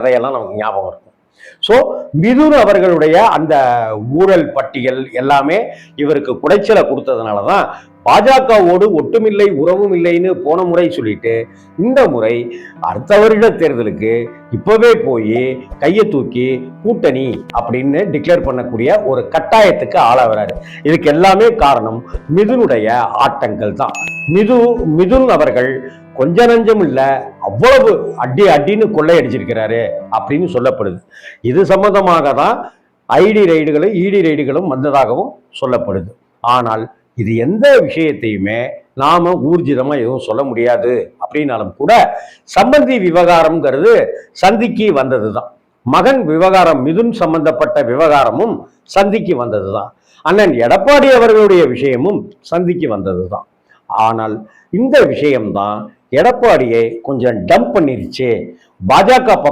அதையெல்லாம் நமக்கு ஞாபகம் இருக்கும். ஸோ மிதுன் அவர்களுடைய அந்த ஊழல் பட்டியல் எல்லாமே இவருக்கு குடைச்சலை கொடுத்ததுனால தான் பாஜகவோடு ஒட்டுமில்லை உறவும் இல்லைன்னு போன முறை சொல்லிட்டு இந்த முறை அடுத்த வருட தேர்தலுக்கு இப்பவே போய் கையை தூக்கி கூட்டணி அப்படின்னு டிக்ளேர் பண்ணக்கூடிய ஒரு கட்டாயத்துக்கு ஆளாகிறாரு. இதுக்கு எல்லாமே காரணம் மிதுனுடைய ஆட்டங்கள் தான். மிதுன் அவர்கள் கொஞ்ச நஞ்சம் இல்ல, அவ்வளவு அடின்னு கொள்ளையடிச்சிருக்கிறாரு அப்படின்னு சொல்லப்படுது. இது சம்பந்தமாக தான் இடி ரைடுகளும் வந்ததாகவும் சொல்லப்படுது. ஆனால் இது எந்த விஷயத்தையுமே நாம ஊர்ஜிதமா எதுவும் சொல்ல முடியாது அப்படின்னாலும் கூட சம்பந்தி விவகாரம்ங்கிறது சந்திக்கு வந்ததுதான். மகன் விவகாரம், மிதுன் சம்பந்தப்பட்ட விவகாரமும் சந்திக்கு வந்ததுதான். அண்ணன் எடப்பாடி அவர்களுடைய விஷயமும் சந்திக்கு வந்ததுதான். ஆனால் இந்த விஷயம்தான் எடப்பாடியை கொஞ்சம் டம்ப் பண்ணிருச்சு. பாஜக பக்கம்